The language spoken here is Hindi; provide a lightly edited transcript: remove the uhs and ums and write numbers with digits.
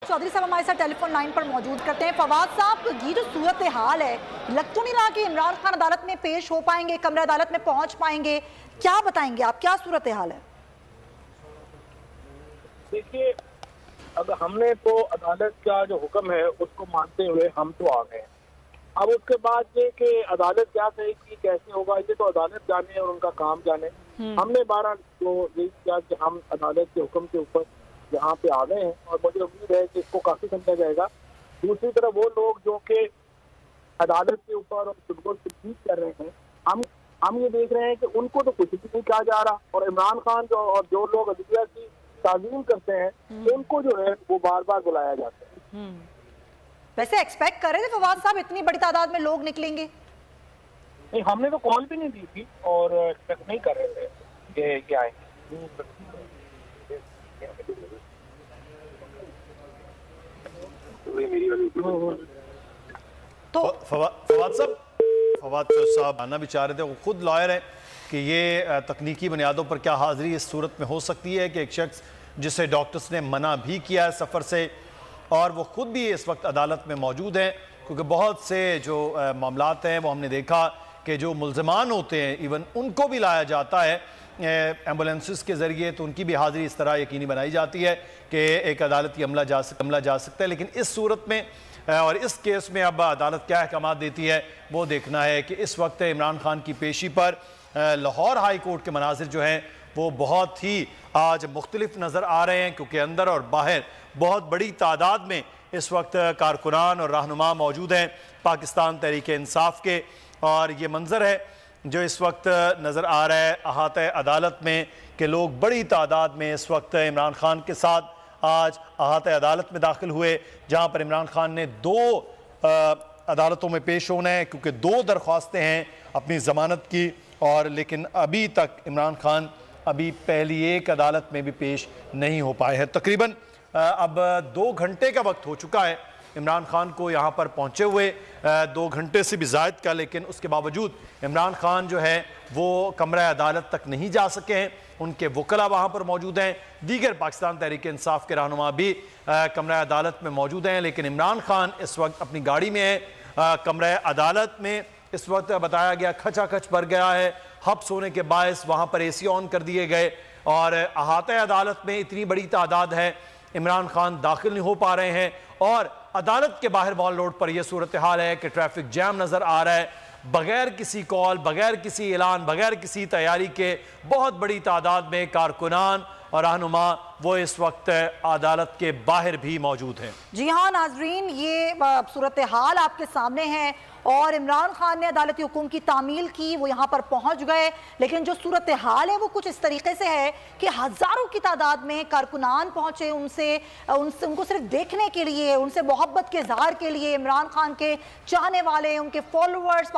चौधरी साहब हमारे साथ टेलीफोन लाइन पर मौजूद करते हैं। फवाद साहब, ये जो सूरत हाल है, लग तो नहीं रहा कि इमरान खान अदालत में पेश हो पाएंगे, कमरे अदालत में पहुंच पाएंगे, क्या बताएंगे आप, क्या सूरत हाल है? देखिए, अब हमने तो अदालत का जो हुक्म है उसको मानते हुए हम तो आ गए। अब उसके बाद ये कि अदालत क्या कहेगी, कैसे होगा, ये तो अदालत जाने और उनका काम जाने। हमने 12 तो यही किया कि हम अदालत के हुक्म के ऊपर यहाँ पे आ गए हैं और मुझे उम्मीद है कि इसको काफी समझा जाएगा। दूसरी तरफ वो लोग जो कि अदालत के ऊपर और फुटबॉल तस्दीक कर रहे हैं, हम ये देख रहे हैं कि उनको तो कुछ भी नहीं कहा जा रहा, और इमरान खान जो लोग अदलिया की ताज़ीम करते हैं उनको जो है वो बार बार बुलाया जाता है। वैसे एक्सपेक्ट कर रहे थे फवाद साहब इतनी बड़ी तादाद में लोग निकलेंगे? नहीं, हमने तो कॉल भी नहीं दी थी और एक्सपेक्ट नहीं कर रहे थे कि आएंगे। तो फवाद साहब आना भी चाह रहे थे, वो खुद लॉयर हैं कि ये तकनीकी बुनियादों पर क्या हाजिरी इस सूरत में हो सकती है कि एक शख्स जिसे डॉक्टर्स ने मना भी किया है सफ़र से, और वो खुद भी इस वक्त अदालत में मौजूद हैं, क्योंकि बहुत से जो मामलात हैं वो हमने देखा कि जो मुल्ज़मान होते हैं इवन उनको भी लाया जाता है एम्बुलेंसेस के ज़रिए, तो उनकी भी हाज़िरी इस तरह यकीनी बनाई जाती है कि एक अदालती अमला जा सकता है। लेकिन इस सूरत में और इस केस में अब अदालत क्या अहकाम देती है वो देखना है कि इस वक्त इमरान खान की पेशी पर लाहौर हाई कोर्ट के मनाजिर जो हैं वो बहुत ही आज मुख्तलिफ नज़र आ रहे हैं, क्योंकि अंदर और बाहर बहुत बड़ी तादाद में इस वक्त कारकुनान और रहनुमा मौजूद हैं पाकिस्तान तहरीक इंसाफ के। और ये मंज़र है जो इस वक्त नज़र आ रहा है अहाते अदालत में कि लोग बड़ी तादाद में इस वक्त इमरान खान के साथ आज अहाते अदालत में दाखिल हुए, जहाँ पर इमरान खान ने 2 अदालतों में पेश होना है, क्योंकि 2 दरख्वास्तें हैं अपनी ज़मानत की, और लेकिन अभी तक इमरान खान अभी पहली एक अदालत में भी पेश नहीं हो पाए हैं। तकरीबन अब 2 घंटे का वक्त हो चुका है इमरान खान को यहाँ पर पहुँचे हुए, 2 घंटे से भी ज़ायद का, लेकिन उसके बावजूद इमरान खान जो है वो कमरा अदालत तक नहीं जा सके हैं। उनके वकला वहाँ पर मौजूद हैं, दीगर पाकिस्तान तहरीक इंसाफ के रहनुमा भी कमरा अदालत में मौजूद हैं, लेकिन इमरान खान इस वक्त अपनी गाड़ी में है। कमरा अदालत में इस वक्त बताया गया खचाखच भर गया है, हब्स होने के बायस वहाँ पर AC ऑन कर दिए गए, और अहाते अदालत में इतनी बड़ी तादाद है, इमरान खान दाखिल नहीं हो पा रहे हैं, और अदालत के बाहर वॉल रोड पर यह सूरत हाल है कि ट्रैफिक जैम नज़र आ रहा है। बगैर किसी कॉल, बगैर किसी ऐलान, बगैर किसी तैयारी के बहुत बड़ी तादाद में कारकुनान और रहनुमा वो इस वक्त अदालत के बाहर भी मौजूद हैं। जी हाँ नाजरीन, ये सूरत हाल आपके सामने है, और इमरान खान ने अदालती हुकुम की तामील की, वो यहाँ पर पहुँच गए, लेकिन जो सूरत हाल है वो कुछ इस तरीके से है कि हज़ारों की तादाद में कारकुनान पहुँचे उनको सिर्फ देखने के लिए, उनसे मोहब्बत के इज़हार के लिए, इमरान खान के चाहने वाले, उनके फॉलोअर्स